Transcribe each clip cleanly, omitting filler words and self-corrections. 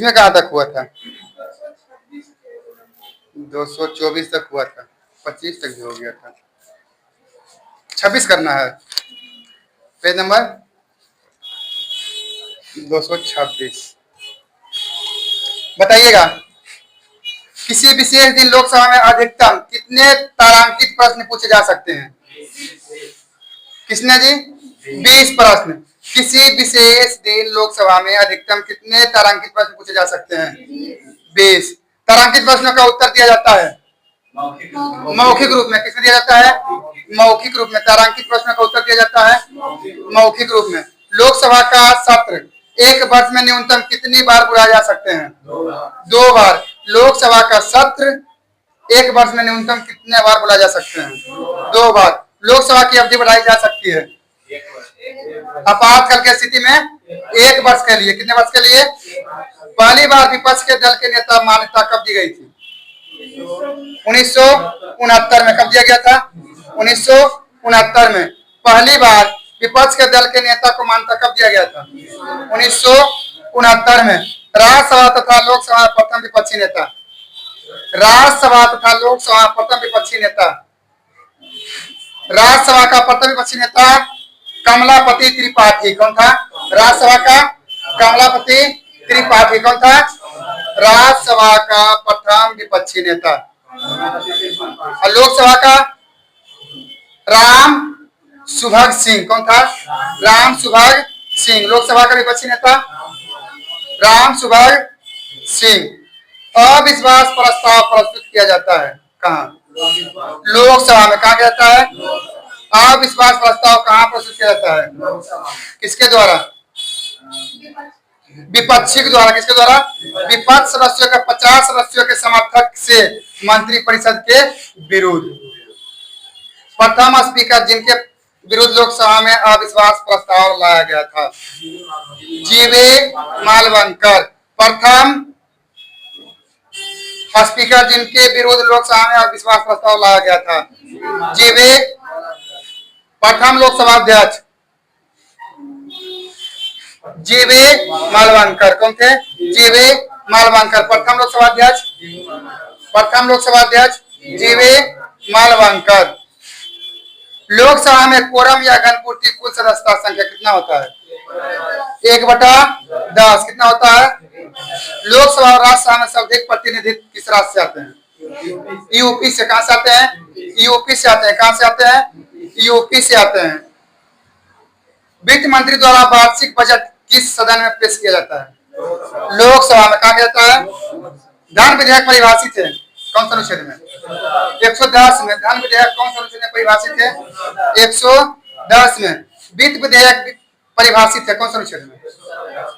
इसमें कहाँ तक हुआ था? 224 तक हुआ था, 25 तक भी हो गया था। 26 करना है, पेज नंबर 226। बताइएगा, किसी विशेष दिन लोकसभा में अधिकतम कितने तारांकित प्रश्न पूछे जा सकते हैं? किसने जी? 20 प्रश्न। किसी विशेष दिन लोकसभा में अधिकतम कितने तारांकित प्रश्न पूछे जा सकते हैं? 20। तारांकित प्रश्नों का उत्तर दिया जाता है मौखिक रूप में। किसमें दिया जाता है? मौखिक रूप में। तारांकित प्रश्नों का उत्तर दिया जाता है मौखिक रूप में। लोकसभा का सत्र एक वर्ष में न्यूनतम कितनी बार बुलाए जा सकते हैं? 2 बार। लोकसभा का सत्र एक वर्ष में न्यूनतम कितने बार बुलाए जा सकते हैं? 2 बार। लोकसभा की अवधि बढ़ाई जा सकती है आपातकाल की स्थिति में 1 वर्ष के लिए। कितने वर्ष के लिए? पहली बार विपक्ष के दल के नेता मान्यता कब दी गई थी? 1969 में। कब दिया गया था? 1969 में। पहली बार विपक्ष के दल के नेता को मान्यता कब दिया गया था? 1969 में। राज्यसभा तथा लोकसभा प्रथम विपक्षी नेता। राज्यसभा तथा लोकसभा प्रथम विपक्षी नेता। राज्यसभा का प्रथम विपक्षी नेता कमलापति त्रिपाठी। कौन था? राज्यसभा का कमलापति त्रिपाठी। कौन था? राज्यसभा का प्रथम विपक्षी नेता। और लोकसभा का राम सुभग सिंह। कौन था? राम सुभग सिंह। लोकसभा का विपक्षी नेता राम सुभग सिंह। अविश्वास प्रस्ताव प्रस्तुत किया जाता है कहाँ? लोकसभा में। कहा जाता है? अविश्वास प्रस्ताव कहाँ प्रस्तुत किया जाता है? किसके द्वारा? विपक्षी के द्वारा। किसके द्वारा? विपक्ष सदस्यों के 50 सदस्यों के समर्थक से मंत्रिपरिषद के विरुद्ध। प्रथम स्पीकर जिनके विरुद्ध लोकसभा में अविश्वास प्रस्ताव लाया गया था, जीवे मालवणकर। प्रथम स्पीकर जिनके विरुद्ध लोकसभा में अविश्वास प्रस्ताव लाया गया था, जीवे। प्रथम लोकसभा अध्यक्ष जीवे मालवणकर। कौन थे? जीवे मालवणकर। प्रथम लोकसभा अध्यक्ष जीवे मालवणकर। लोकसभा में कोरम या घनपूर्ति कुल सदस्यता संख्या कितना होता है? 1/10। कितना होता है? लोकसभा और राज्यसभा में सर्वाधिक प्रतिनिधित्व किस राज्य से आते हैं? यूपी से। कहां से आते हैं? यूपी से आते हैं। कहां से आते हैं? यूपी से आते हैं। वित्त मंत्री द्वारा वार्षिक बजट किस सदन में पेश किया जाता है? लोकसभा में। कहा जाता है? धन विधेयक परिभाषित है कौन सा अनुच्छेद में? 110 में। धन विधेयक कौन सा अनुच्छेद में परिभाषित है? 110 में। वित्त विधेयक परिभाषित है कौन सा अनुच्छेद में?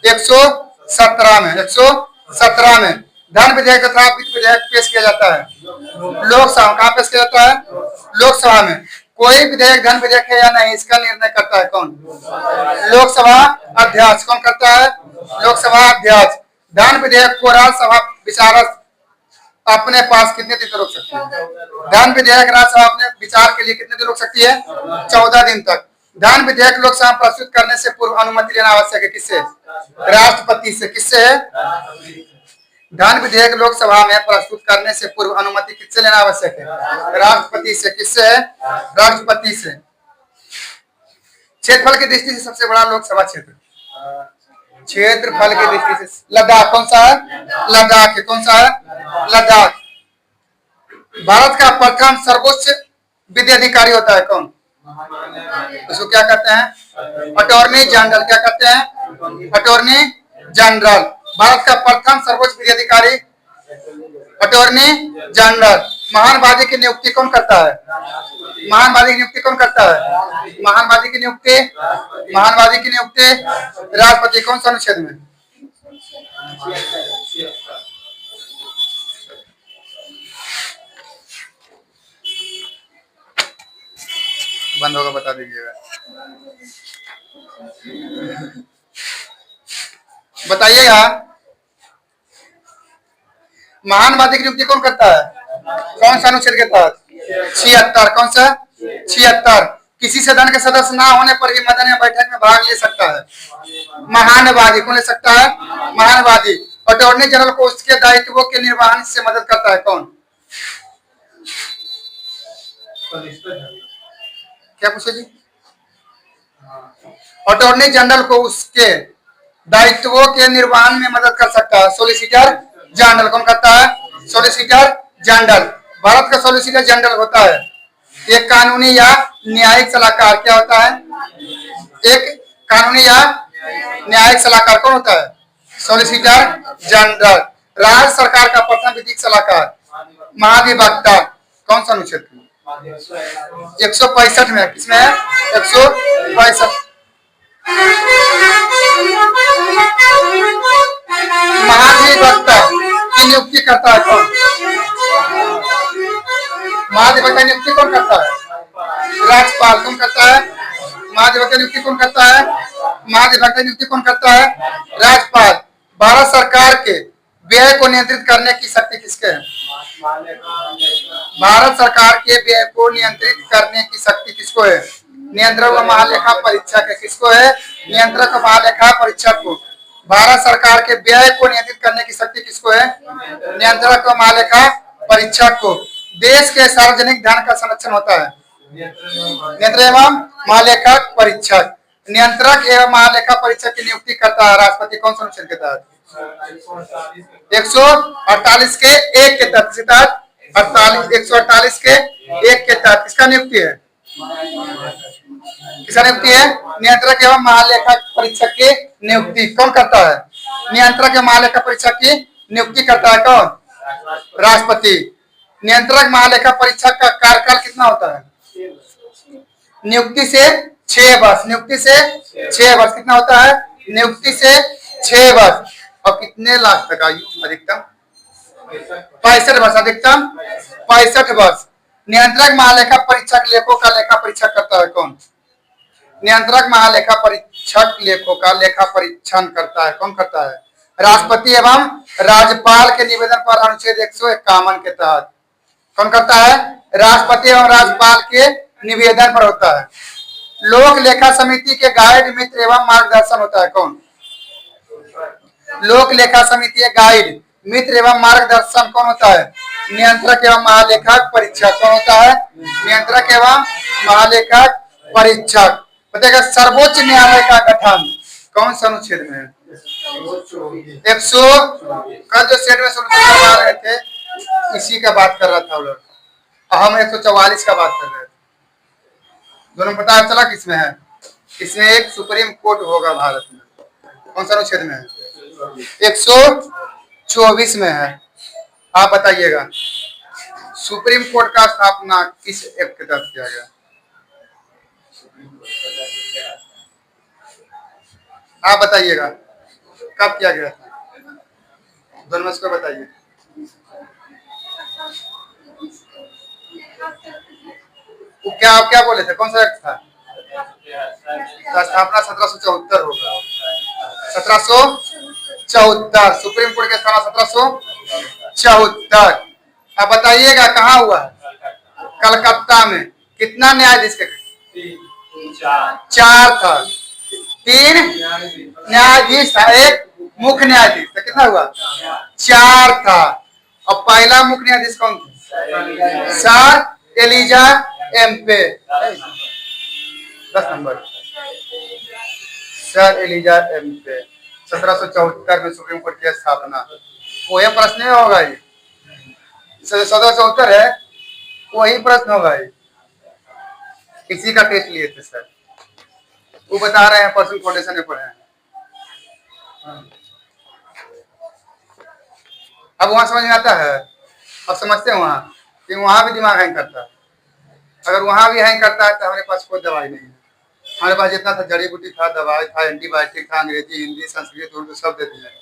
117 में। 117 में। धन विधेयक तथा वित्त विधेयक पेश किया जाता है लोकसभा। कहाँ पेश किया जाता है? लोकसभा में। कोई विधेयक धन विधेयक है या नहीं, इसका निर्णय करता है कौन? लोकसभा अध्यक्ष। कौन करता है? लोकसभा अध्यक्ष। धन विधेयक को राज्यसभा विचारक अपने पास कितने दिन तक रोक सकती है? धन विधेयक राज्यसभा अपने विचार के लिए कितने दिन रोक सकती है? 14 दिन तक। धन विधेयक लोकसभा प्रस्तुत करने से पूर्व अनुमति लेना आवश्यक है। किससे? राष्ट्रपति से। किससे है? धन विधेयक लोकसभा में प्रस्तुत करने से पूर्व अनुमति किससे लेना आवश्यक है? राष्ट्रपति से। किससे है? राष्ट्रपति से। क्षेत्रफल की दृष्टि से सबसे बड़ा लोकसभा क्षेत्र? क्षेत्रफल की दृष्टि से लद्दाख। कौन सा है? लद्दाख है। कौन सा है? लद्दाख। भारत का प्रथम सर्वोच्च विधि अधिकारी होता है कौन? उसको क्या कहते हैं? Attorney general. क्या कहते हैं? Attorney general. भारत का प्रथम सर्वोच्च विधि अधिकारी अटॉर्नी जनरल। महानवादी की नियुक्ति कौन करता है? महानवादी की नियुक्ति कौन करता है? महानवादी की नियुक्ति राष्ट्रपति। कौन सा अनुच्छेद में? बंद होगा बता दीजिएगा। बताइएगा, महानवादी की नियुक्ति कौन करता है? कौन सा अनुच्छेद के तहत? 76। कौन सा? 76। किसी सदन के सदस्य ना होने पर भी मदन या बैठक में भाग ले सकता है महानवादी। कौन ले सकता है? महानवादी। अटॉर्नी जनरल को उसके दायित्वों के निर्वहन से मदद करता है कौन? क्या पूछे जी? अटॉर्नी जनरल को उसके दायित्वों के निर्वहन में मदद कर सकता है सॉलिसिटर जनरल। कौन करता है? Solicitor general. भारत का सॉलिसिटर जनरल होता है एक कानूनी या न्यायिक सलाहकार। क्या होता है? एक कानूनी या न्यायिक सलाहकार कौन होता है? Solicitor general. राज्य सरकार का प्रथम विधिक सलाहकार महाधिवक्ता। कौन सा अनुच्छेद? 165 में। किसमें है? 165। महाधिवक्ता की नियुक्ति करता है कौन? महाधिवक्ता की नियुक्ति कौन करता है? राज्यपाल। कौन करता है? महाधिवक्ता नियुक्ति कौन करता है? महाधिवक्ता नियुक्ति कौन करता है? राज्यपाल। भारत सरकार के व्यय को नियंत्रित करने की शक्ति किसके है? भारत सरकार के व्यय को नियंत्रित करने की शक्ति किसको है? नियंत्रक व महालेखा परीक्षक है। किसको है? नियंत्रक व महालेखा परीक्षक को। भारत सरकार के व्यय को नियंत्रित करने की शक्ति किसको है? नियंत्रक व महालेखा परीक्षक को। देश के सार्वजनिक धन का संरक्षण होता है नियंत्रक एवं महालेखक परीक्षक। नियंत्रक एवं महालेखा परीक्षक की नियुक्ति करता है राष्ट्रपति। कौन सा अनुच्छेद के तहत? 148 के 1 के तहत। 148 के 1 के तहत किसका नियुक्ति है? किसका नियुक्ति है? नियंत्रक एवं महालेखा परीक्षक की नियुक्ति कौन करता है? नियंत्रक एवं महालेखा परीक्षक की नियुक्ति करता है कौन? राष्ट्रपति। नियंत्रक महालेखा परीक्षक का कार्यकाल कितना होता है? नियुक्ति से 6 वर्ष। नियुक्ति से 6 वर्ष। कितना होता है? नियुक्ति से 6 वर्ष। और कितने लाख तक आयु? अधिकतम 65 वर्ष। अधिकतम 65 वर्ष। नियंत्रक महालेखा परीक्षक लेखों का लेखा परीक्षा करता है कौन? नियंत्रक महालेखा परीक्षक लेखों का लेखा परीक्षण करता है कौन करता है? राष्ट्रपति एवं राज्यपाल के निवेदन पर अनुच्छेद 151 के तहत। कौन करता है? राष्ट्रपति एवं राज्यपाल के निवेदन पर होता है। लोक लेखा समिति के गाइड मित्र एवं मार्गदर्शन होता है कौन? लोक लेखा समिति के गाइड मित्र एवं मार्गदर्शन कौन होता है? नियंत्रक एवं महालेखक परीक्षक। कौन होता है? नियंत्रक एवं महालेखक परीक्षक। बताइएगा सर्वोच्च न्यायालय का गठन कौन सा अनुच्छेद में है? 100 कल जो सेट में करवा रहे थे इसी का बात कर रहा था वो लोग। हम 144 का बात कर रहे थे। दोनों पता चला किसमें है? इसमें एक सुप्रीम कोर्ट होगा भारत में। कौन सा अनुच्छेद में है? 124 में है। आप बताइएगा सुप्रीम कोर्ट का स्थापना किस एक्ट के तहत किया गया? आप बताइएगा कब किया गया था? दोनों में से बताइए। क्या बोले थे? कौन सा एक्ट था? स्थापना 1774 होगा। 1774 सुप्रीम कोर्ट की स्थापना 1774। अब बताइएगा कहाँ हुआ? कलकत्ता में। कितना न्यायाधीश के? 4 था। 3 न्यायाधीश था, एक मुख्य न्यायाधीश था। कितना हुआ? 4 था। और पहला मुख्य न्यायाधीश कौन था? Sir Elijah Impey. 10 number sir Elijah Impey. 1774 में सुप्रीम कोर्ट की स्थापना। वही प्रश्न में होगा ये। 1774 है, वही प्रश्न होगा ये। किसी का टेस्ट लिए थे सर, वो बता रहे हैं पर्सनल फाउंडेशन में पढ़े हैं। अब वहां समझ में आता है? अब समझते हैं वहां कि वहां भी दिमाग हैंग करता है। अगर वहां भी हैंग करता है तो हमारे पास कोई दवाई नहीं है। हमारे पास जितना था जड़ी बूटी था, दवाई था, एंटीबायोटिक था, अंग्रेजी, हिंदी, संस्कृत, उर्दू सब देते हैं।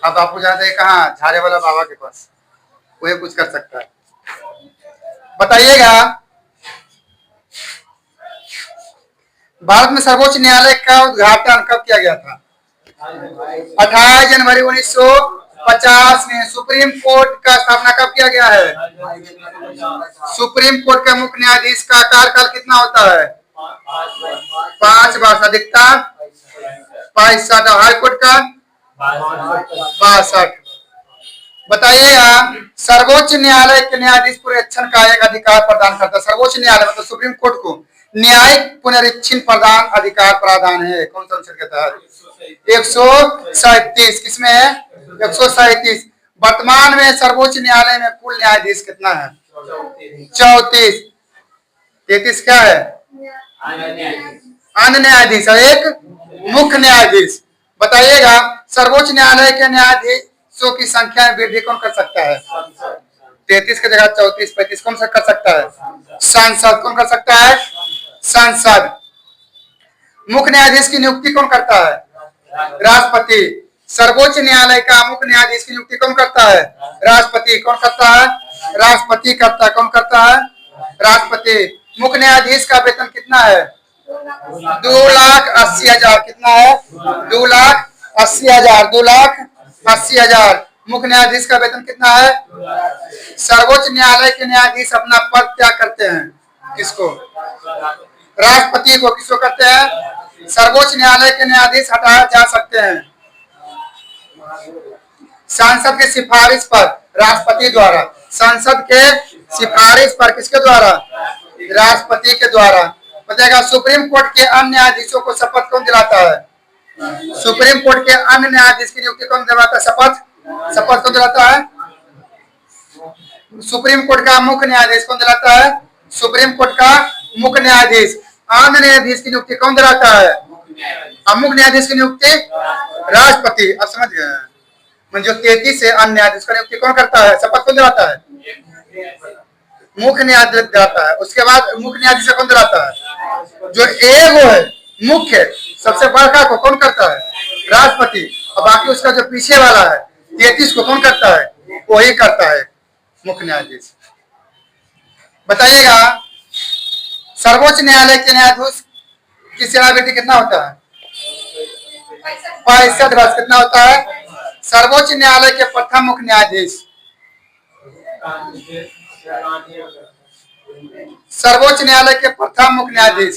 अब आपको जाते हैं कहाँ? झारे वाला बाबा के पास, वही कुछ कर सकता है। बताइएगा भारत में सर्वोच्च न्यायालय का उद्घाटन कब किया गया था? 28 जनवरी 1950 में। सुप्रीम कोर्ट का स्थापना कब किया गया है? सुप्रीम कोर्ट के मुख्य न्यायाधीश का कार्यकाल कितना होता है? 5 वर्ष। अधिकतम 65। हाई कोर्ट का 62। बताइएगा, सर्वोच्च न्यायालय के न्यायाधीश पुनरीक्षण का एक अधिकार प्रदान करता है। सर्वोच्च न्यायालय मतलब सुप्रीम कोर्ट को न्यायिक पुनरीक्षण प्रदान अधिकार प्रदान है कौन सा अनुच्छेद के तहत? 137। किसमें है? 137। वर्तमान में सर्वोच्च न्यायालय में कुल न्यायाधीश कितना है? 34। 33 क्या है? अन्य न्यायाधीश और एक मुख्य न्यायाधीश। बताइएगा, सर्वोच्च न्यायालय के न्यायाधीशों की संख्या में वृद्धि कौन कर सकता है? 33 की जगह 34 35 कौन सा कर सकता है? सांसद। कौन कर सकता है? सांसद। मुख्य न्यायाधीश की नियुक्ति कौन करता है? राष्ट्रपति। सर्वोच्च न्यायालय का मुख्य न्यायाधीश की नियुक्ति कौन करता है? राष्ट्रपति। कौन करता है? राष्ट्रपति करता है। कौन करता है? राष्ट्रपति। मुख्य न्यायाधीश का वेतन कितना है? 2,80,000। कितना है? 2,80,000। 2,80,000। मुख्य न्यायाधीश का वेतन कितना है? सर्वोच्च न्यायालय के न्यायाधीश अपना पद त्याग करते हैं। किसको? राष्ट्रपति को। किसको करते हैं? सर्वोच्च न्यायालय के न्यायाधीश हटाए जा सकते हैं सांसद की सिफारिश पर, राष्ट्रपति द्वारा। संसद के सिफारिश पर किसके द्वारा? राष्ट्रपति के द्वारा। बताएगा, सुप्रीम कोर्ट के अन्य न्यायाधीशों को शपथ कौन दिलाता है? सुप्रीम कोर्ट के अन्य न्यायाधीश की नियुक्ति कौन दिलाता है? शपथ कौन दिलाता है? सुप्रीम कोर्ट का मुख्य न्यायाधीश कौन दिलाता है? सुप्रीम कोर्ट का मुख्य न्यायाधीश। अन्य न्यायाधीश की नियुक्ति कौन दिलाता है? मुख्य न्यायाधीश की नियुक्ति राष्ट्रपति। अब समझ गए, जो 33 से अन्य न्यायाधीश की नियुक्ति कौन करता है? शपथ कौन दिलाता है? मुख्य न्यायाधीश दिलाता है। उसके बाद मुख्य न्यायाधीश कौन दिलाता है? जो एगो है मुख्य सबसे बड़का को कौन करता है? राष्ट्रपति। और बाकी उसका जो पीछे वाला है 33 को कौन करता है? वही करता है मुख्य न्यायाधीश। बताइएगा, सर्वोच्च न्यायालय के न्यायाधीश की सेवावृत्ति कितना होता है? 65 वर्ष। कितना होता है? सर्वोच्च न्यायालय के प्रथम मुख्य न्यायाधीश, सर्वोच्च न्यायालय के प्रथम मुख्य न्यायाधीश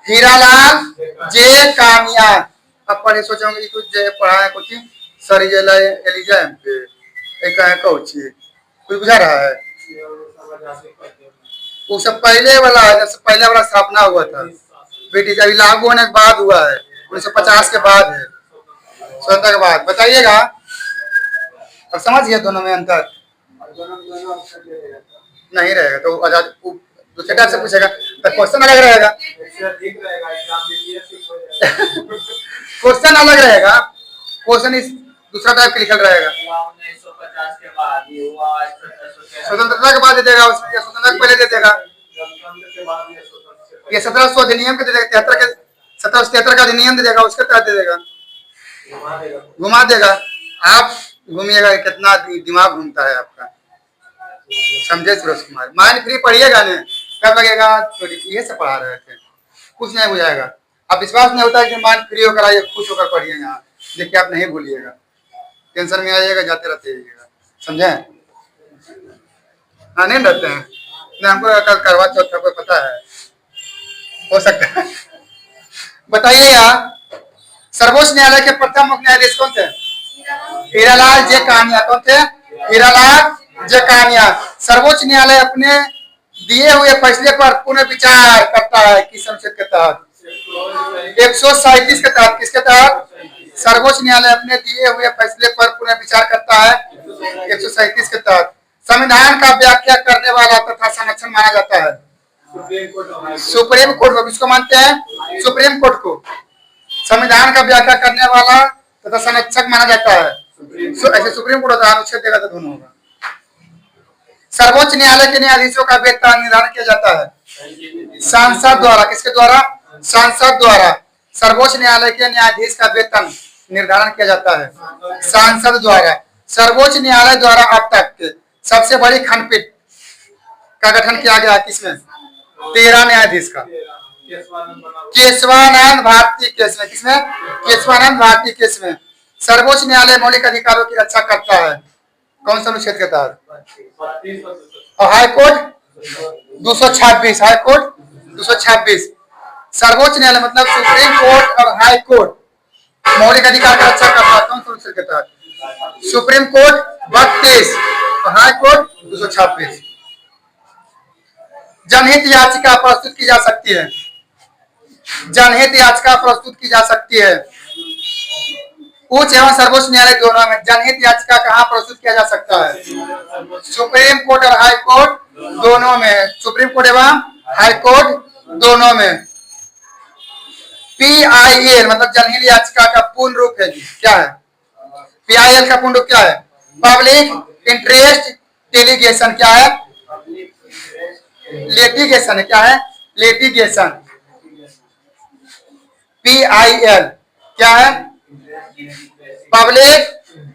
हीरालाल जे कानिया। अब पढ़े सोचे होंगे कुछ जे पढ़ा है कुछ सर एलिजा कुछ बुझा रहा है। वो सब पहले वाला है, जब पहले वाला स्थापना हुआ था ब्रिटिश, अभी लागू होने के बाद हुआ है, 1950 के बाद है, स्वतंत्रता के बाद। बताइएगा, अब समझ गए दोनों में अंतर? नहीं रहेगा तो आजाद दूसरे टाइप से पूछेगा तो क्वेश्चन अलग रहेगा। क्वेश्चन अलग रहेगा, क्वेश्चन इस दूसरा टाइप लिखल रहेगा। स्वतंत्रता के बाद दे देगा, स्वतंत्रता के पहले दे देगा। ये 1700 अधिनियम के दे देगा, 1773 का अधिनियम दे देगा, उसके तहत दे देगा, घुमा देगा। आप घूमिएगा, कितना दिमाग घूमता है आपका, समझे सुरेश कुमार? माइंड फ्री पढ़िएगा ना, कब लगेगा तो ये से पढ़ा रहे थे, कुछ नहीं बुझाएगा। अब विश्वास नहीं होता है कि माइंड फ्री होकर आइए, खुश होकर पढ़िए। यहाँ देखिए, आप नहीं भूलिएगा, टेंशन में आइएगा, जाते रहते रहिएगा, समझे? हाँ, नहीं रहते हैं ना, हमको कल करवा चौथ को पता है, हो सकता है। बताइएगा, सर्वोच्च न्यायालय के प्रथम मुख्य न्यायाधीश कौन थे? हीरालाल जे कानिया। कौन थे? हीरालाल जे कानिया। सर्वोच्च न्यायालय अपने दिए हुए फैसले पर पुनर्विचार करता है किस अनुच्छेद के तहत? 137 के तहत। किसके तहत? सर्वोच्च न्यायालय अपने दिए हुए फैसले पर पुनर्विचार करता है 137 के तहत। संविधान का व्याख्या करने वाला तथा संरक्षण माना जाता है सुप्रीम कोर्ट को। किसको मानते हैं? सुप्रीम कोर्ट को संविधान का व्याख्या करने वाला तथा संरक्षक माना जाता है। ऐसे सुप्रीम कोर्ट होता है, अनुच्छेद देगा तो दोनों होगा। सर्वोच्च न्यायालय के न्यायाधीशों का वेतन निर्धारण किया जाता है सांसद द्वारा। किसके द्वारा? सांसद द्वारा। सर्वोच्च न्यायालय के न्यायाधीश का वेतन निर्धारण किया जाता है सांसद द्वारा। सर्वोच्च न्यायालय द्वारा अब तक के सबसे बड़ी खंडपीठ का गठन किया गया किसमें? 13 न्यायाधीश का, केशवानंद भारती केस में। किसमें? केशवानंद भारती केस में। सर्वोच्च न्यायालय मौलिक अधिकारों की रक्षा करता है कौन सा अनुच्छेद के तहत? और हाईकोर्ट 226। हाईकोर्ट 226। सर्वोच्च न्यायालय मतलब सुप्रीम कोर्ट और हाई कोर्ट मौलिक अधिकार का रक्षा करता है कौन सा अनुच्छेद के तहत? सुप्रीम कोर्ट 32 और हाई कोर्ट 226। जनहित याचिका प्रस्तुत की जा सकती है, जनहित याचिका प्रस्तुत की जा सकती है उच्च एवं सर्वोच्च न्यायालय दोनों में। जनहित याचिका कहाँ प्रस्तुत किया जा सकता है? सुप्रीम कोर्ट और हाई कोर्ट दोनों में, सुप्रीम कोर्ट एवं हाई कोर्ट दोनों में। PIL मतलब जनहित याचिका का पूर्ण रूप है जी, क्या है? PIL का पूर्ण रूप क्या है? Public interest delegation. क्या है? लिटिगेशन है। क्या है? लिटिगेशन। PIL क्या है? Public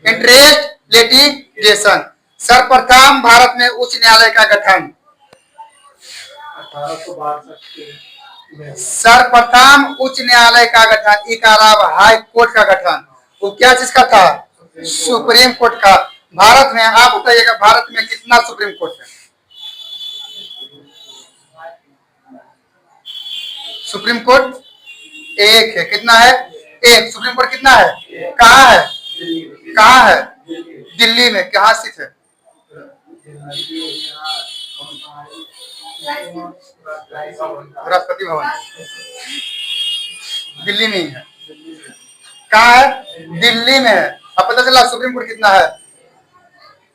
interest litigation. सर्वप्रथम भारत में उच्च न्यायालय का गठन, सर्वप्रथम उच्च न्यायालय का गठन, एक हाई कोर्ट का गठन, वो क्या चीज का था? सुप्रीम कोर्ट का। भारत में आप बताइएगा भारत में कितना सुप्रीम कोर्ट है? सुप्रीम कोर्ट एक है। कितना है? एक। सुप्रीम कोर्ट कितना है? कहाँ है? कहाँ है? दिल्ली में। कहाँ स्थित है? राष्ट्रपति भवन दिल्ली में ही है। कहाँ है? दिल्ली में है। अब पता चला सुप्रीम कोर्ट कितना है?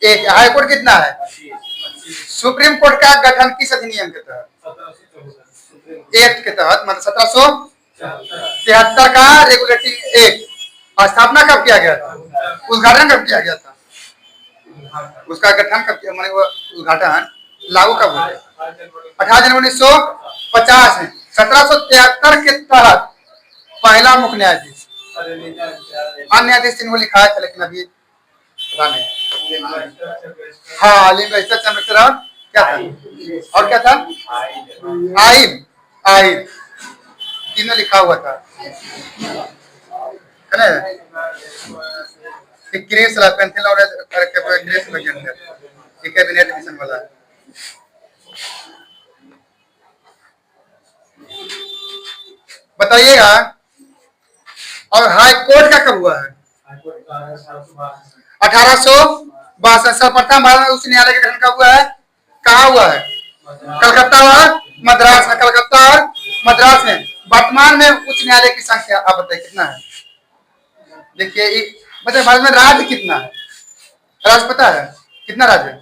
एक। हाई कोर्ट कितना है? सुप्रीम कोर्ट का गठन किस अधिनियम के तहत? एक्ट के तहत, मतलब 1773 का रेगुलेटिंग एक्ट। स्थापना कब किया गया था? उद्घाटन कब किया गया था? उसका गठन कब किया, मतलब उद्घाटन लागू कब हुआ? 18 जनवरी 1950 में। 1773 के तहत पहला मुख्य न्यायाधीश, अन्य न्यायाधीश जिनको लिखा है लेकिन अभी पता नहीं। हाँ, चंद्रशेखर क्या था? और क्या था? आइन। आइन तीनों लिखा हुआ था, है ना? क्रेस पेंसिल और क्रेस कैबिनेट मिशन वाला है। बताइएगा। और हाई कोर्ट का कब हुआ है? 1862। सर्वप्रथम भारत में उच्च न्यायालय का गठन कब हुआ है? कहाँ हुआ है? कलकत्ता और मद्रास में। कलकत्ता और मद्रास में। वर्तमान में उच्च न्यायालय की संख्या आप बताइए कितना है? देखिए बताइए भारत में राज्य कितना है? राज्य पता है कितना राज्य है?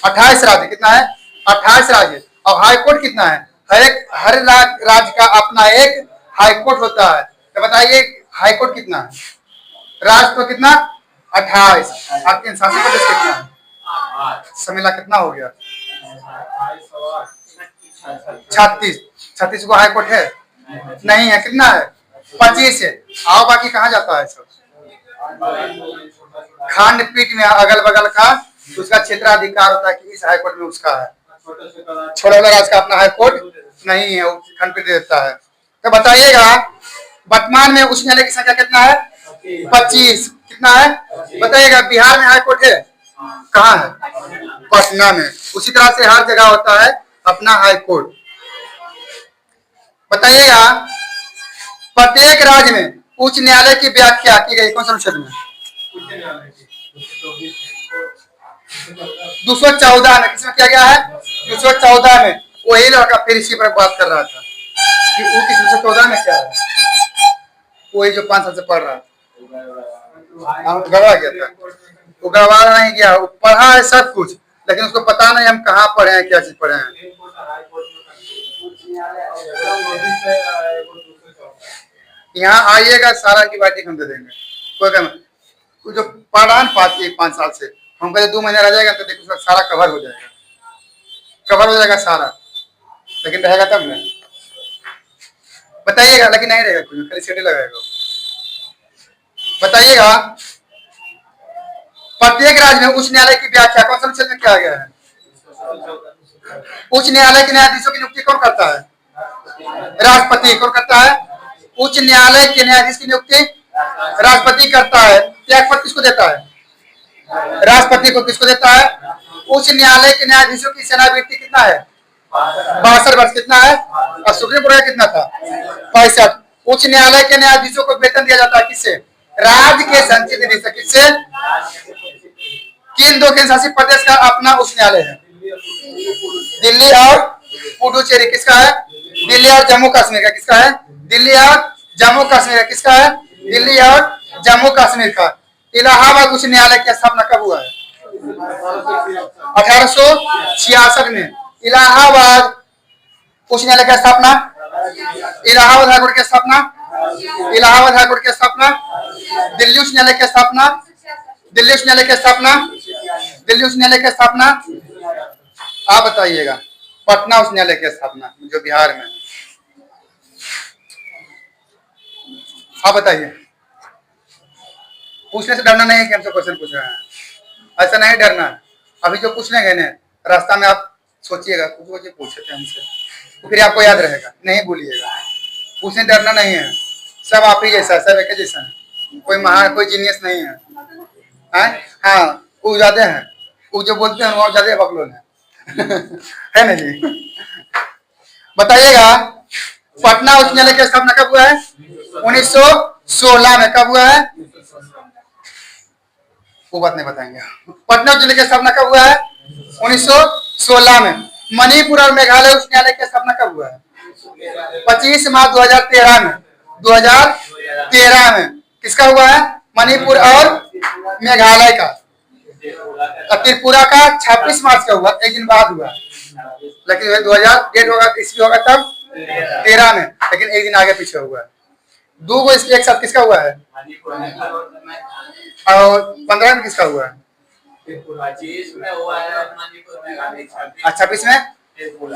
28 राज्य। कितना है? 28 राज्य। और हाई कोर्ट कितना है? हर राज्य का अपना एक हाई कोर्ट होता है। तो बताइए हाई कोर्ट कितना है? राज्य तो कितना? 28। आपके शासन प्रदेश कितना है? समिला कितना हो गया? 36। 36 को हाई कोर्ट है? नहीं है। कितना है? 25 है। आओ बाकी कहाँ जाता है सब? खंडपीठ में अगल बगल का उसका क्षेत्राधिकार होता है कि इस हाई कोर्ट में उसका है। छोटा वाला राज्य का अपना हाई कोर्ट नहीं है, खंडपीठ देता है। तो बताइएगा वर्तमान में उच्च न्यायालय की संख्या कितना है? 25। कितना है? बताइएगा बिहार में हाई कोर्ट है? कहाँ है? पटना में। उसी तरह से हर जगह होता है अपना हाई कोर्ट। बताइएगा प्रत्येक राज्य में उच्च न्यायालय की व्याख्या की गई कौन सा अनुच्छेद में? 214 में। किसमें किया गया है? 214 में। वही लड़का फिर इसी पर बात कर रहा था कि वो किस 214 में क्या है, वही जो 5 साल से पढ़ रहा था। गवा गया था वो, गवा नहीं गया, वो पढ़ा है सब कुछ लेकिन उसको पता नहीं हम कहाँ पढ़े हैं, क्या चीज पढ़े हैं। यहाँ आइएगा सारा की बाटी हम दे देंगे। कोई कम जो पढ़ा पाती 5 साल से, हम कहते 2 महीने रह जाएगा तो देखो सारा कवर हो जाएगा, कवर हो जाएगा सारा, लेकिन रहेगा तब ना बताइएगा। लेकिन नहीं रहेगा कुछ, खाली सीढ़ी लगाएगा। बताइएगा प्रत्येक राज्य में उच्च न्यायालय की व्याख्या कौन सा अनुच्छेद में किया गया है? उच्च न्यायालय के न्यायाधीशों की नियुक्ति कौन करता है? राष्ट्रपति। कौन करता है? उच्च न्यायालय के न्यायाधीश की नियुक्ति राष्ट्रपति करता है। त्यागपत्र किसको देता है? राष्ट्रपति को। किसको देता है? उच्च न्यायालय के न्यायाधीशों की सेवानिवृत्ति कितना है? 62 वर्ष। कितना है? और सुप्रीम कोर्ट का कितना था? 65। उच्च न्यायालय के न्यायाधीशों को वेतन दिया जाता है किससे? राज्य के संचित निधि से किससे? किन दो केंद्र शासित प्रदेश का अपना उच्च न्यायालय है? दिल्ली और पुडुचेरी। किसका है? दिल्ली और जम्मू कश्मीर का। किसका है? दिल्ली और जम्मू कश्मीर का। किसका है? दिल्ली और जम्मू कश्मीर का। इलाहाबाद उच्च न्यायालय की स्थापना कब हुआ है? 1866 में। इलाहाबाद उच्च न्यायालय की स्थापना, इलाहाबाद हाईकोर्ट की स्थापना, इलाहाबाद हाईकोर्ट की स्थापना, दिल्ली उच्च न्यायालय की स्थापना, दिल्ली उच्च न्यायालय की स्थापना, दिल्ली उच्च न्यायालय की स्थापना। आप बताइएगा। पटना उच्च न्यायालय की स्थापना जो बिहार में। आप बताइए। पूछने से डरना नहीं है कि हमसे क्वेश्चन पूछ रहे हैं, ऐसा नहीं डरना। अभी जो पूछ लेंगे ना रास्ता में आप सोचिएगा कुछ पूछे थे हमसे, तो फिर आपको याद रहेगा, नहीं भूलिएगा। पूछने डरना नहीं है। सब आप ही जैसा है, सब एक जैसा है। कोई महान कोई जीनियस नहीं है, हैं? हाँ, वो ज्यादा है, वो जो बोलते हैं वो ज्यादा बकलोल है। है ना जी? बताइएगा। पटना उच्च न्यायालय की स्थापना कब हुआ है? 1916 में। कब हुआ है? वो बात नहीं बताएंगे। पटना उच्च न्यायालय की स्थापना कब हुआ है? 1916 में। मणिपुर और मेघालय उच्च न्यायालय की स्थापना कब हुआ है? 25 मार्च 2013 में। 2013 में किसका हुआ है? मणिपुर और मेघालय का। और त्रिपुरा का 26 मार्च का हुआ, एक दिन बाद हुआ। लेकिन 2000 डेट होगा, ईस्वी होगा तब 13 में, लेकिन एक दिन आगे पीछे हुआ है। दो गो इसके एक साथ किसका हुआ है? और 15 में किसका हुआ है? 26 में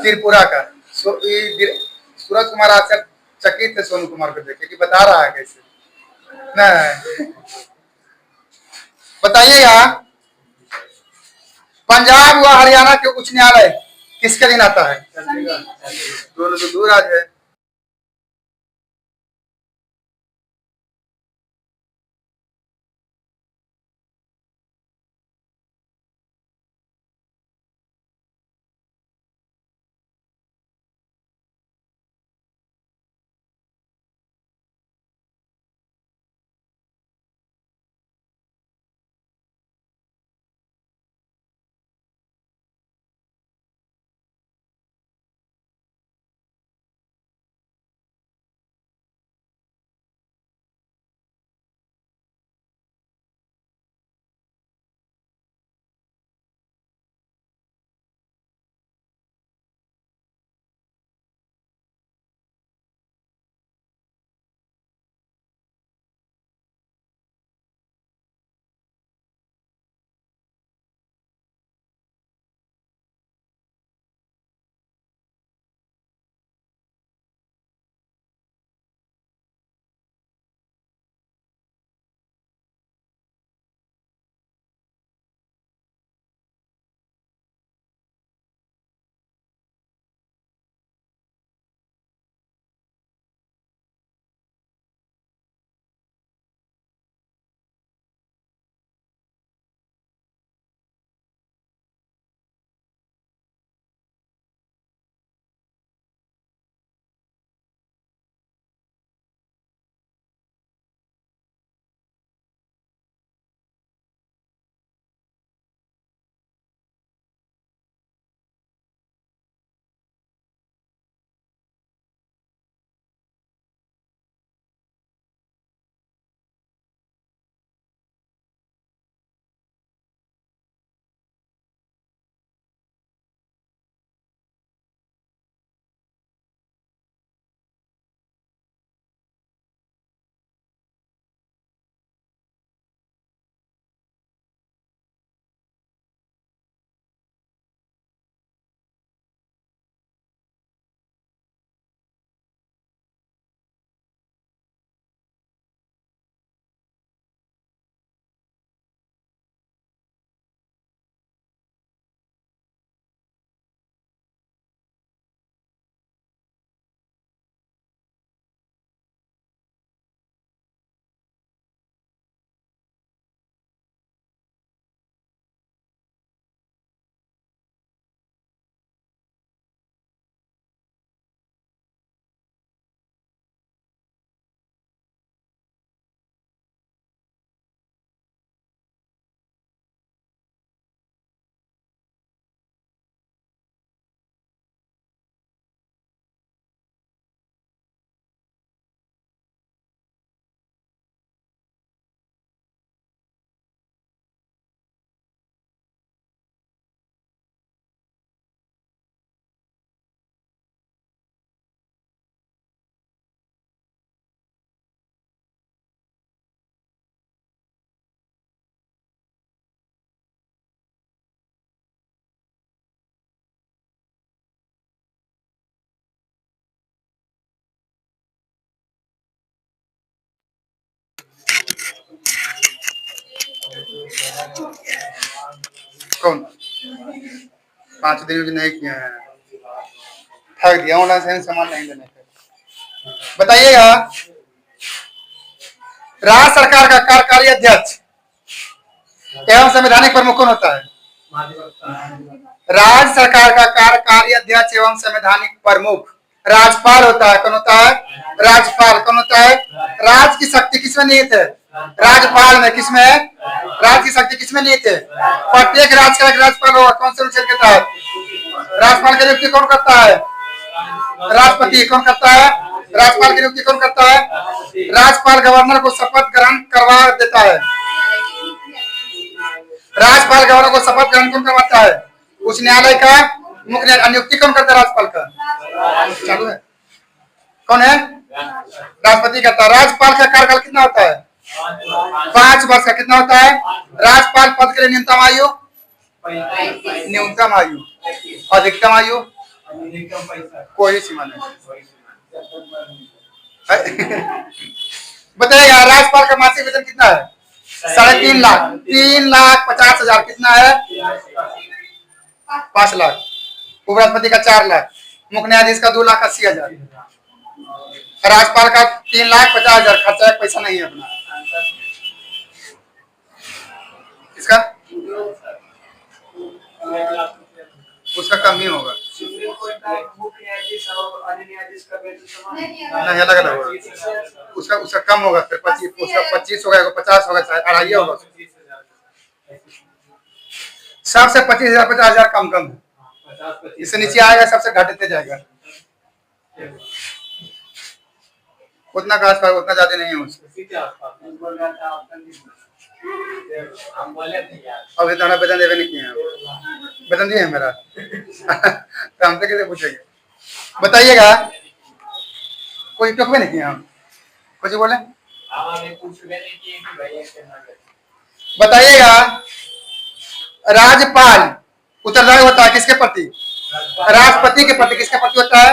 त्रिपुरा का। सूरज कुमार आचार्य चकित थे सोनू कुमार को देखे कि बता रहा है कैसे। नहीं बताइएगा। पंजाब व हरियाणा के उच्च न्यायालय किसके दिन आता है? दोनों तो दूर आज है। कौन 5 दिन यूज नहीं किए हैं, ठग दिया, ऑनलाइन से सामान नहीं लेने का। बताइएगा, राज्य सरकार का कार्यकारी अध्यक्ष एवं संवैधानिक प्रमुख कौन होता है? राज्य सरकार का कार्यकारी अध्यक्ष एवं संवैधानिक प्रमुख राज्यपाल होता है। कौन होता है? राज्यपाल। कौन होता है? राज्य की शक्ति किसमें निहित है? राज्यपाल में। किसमें? राज्य की शक्ति किसमें निहित है? प्रत्येक राज्य का एक राज्यपाल होगा। कौन से अनुच्छेद के तहत? राज्यपाल की नियुक्ति कौन करता है? राष्ट्रपति। कौन करता है? राज्यपाल की नियुक्ति कौन करता है? राज्यपाल गवर्नर को शपथ ग्रहण करवा देता है। राज्यपाल गवर्नर को शपथ ग्रहण कौन करवाता है? उच्च न्यायालय का मुख्य न्यायालय। नियुक्ति कौन करता है राज्यपाल का? चालू है। कौन है? राष्ट्रपति करता है। राज्यपाल का कार्यकाल कितना होता है? 5 वर्ष का। कितना होता है? राज्यपाल पद के लिए न्यूनतम आयु, न्यूनतम आयु, अधिकतम आयु कोई सीमा नहीं। बताइएगा, राज्यपाल का मासिक वेतन कितना है? 3.5 लाख। 3,50,000। कितना है? 5 लाख। उपराष्ट्रपति का 4 लाख। मुख्य न्यायाधीश का 2,80,000। राज्यपाल का 3,50,000। खर्चा एक पैसा नहीं है अपना। इसका उसका कम ही होगा। नहीं, अलग अलग होगा। उसका कम होगा। फिर 25 होगा, 50 होगा, 2.5 होगा। सबसे 25,000 50,000 कम है। इससे नीचे आएगा सबसे घटते जाएगा। उतना खास उतना ज्यादा नहीं है उसका। अभी तो हमें वेतन देवे नहीं किए हैं। वेतन दिए है मेरा। तो हमसे कैसे पूछेंगे? बताइएगा, कोई टोकवे नहीं किए हम? कुछ बोले? बताइएगा, राज्यपाल उत्तरदायी होता है किसके प्रति? राष्ट्रपति के प्रति। किसके प्रति होता है?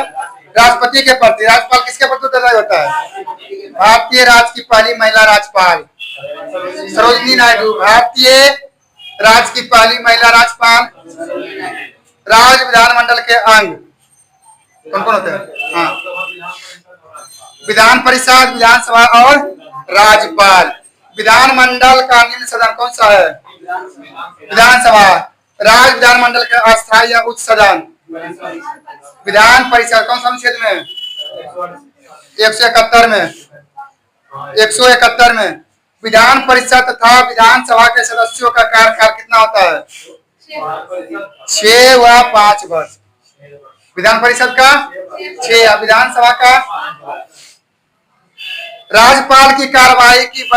राष्ट्रपति के प्रति। राज्यपाल किसके प्रति उत्तरदायी होता है? भारतीय राज्य की पहली महिला राज्यपाल सरोजिनी नायडू। भारतीय राज्य की पहली महिला राज्यपाल। राज्य विधानमंडल के अंग कौन कौन होते हैं? हाँ, विधान परिषद, विधानसभा और राज्यपाल। विधानमंडल का निम्न सदन कौन सा है? विधानसभा। राज्य विधानमंडल के अस्थायी या उच्च सदन विधान परिषद। कौन सा अनुच्छेद में? 171 में। 171 में। विधान परिषद तथा विधानसभा के सदस्यों का कार्यकाल कितना होता है? 6 व 5 वर्ष। विधान परिषद का 6, विधानसभा का। राज्यपाल की कार्यवाही की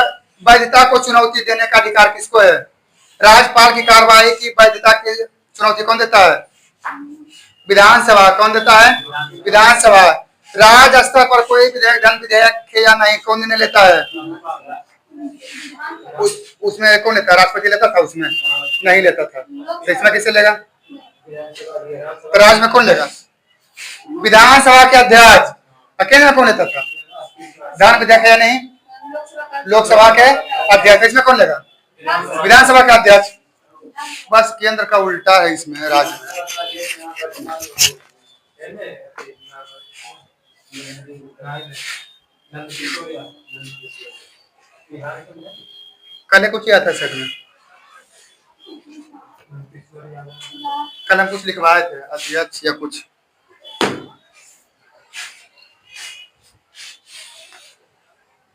वैधता को चुनौती देने का अधिकार किसको है? राज्यपाल की कार्यवाही की वैधता की चुनौती कौन देता है? विधानसभा। कौन देता है? विधानसभा। राज्य स्तर पर कोई विधेयक धन विधेयक या नहीं कौन निर्णय लेता है? उसमें कौन लेता? राष्ट्रपति लेता था। उसमें नहीं लेता था। तो इसमें किससे लेगा? तो राज्य में कौन लेगा? विधानसभा के अध्यक्ष। अकेले में कौन लेता था? धन विधेयक या नहीं? लोकसभा के अध्यक्ष। इसमें कौन लेगा? विधानसभा का अध्यक्ष। बस केंद्र का उल्टा है इसमें, राज्य कल कुछ किया था सेट में। कल हम कुछ लिखवाए थे, अध्यक्ष या कुछ।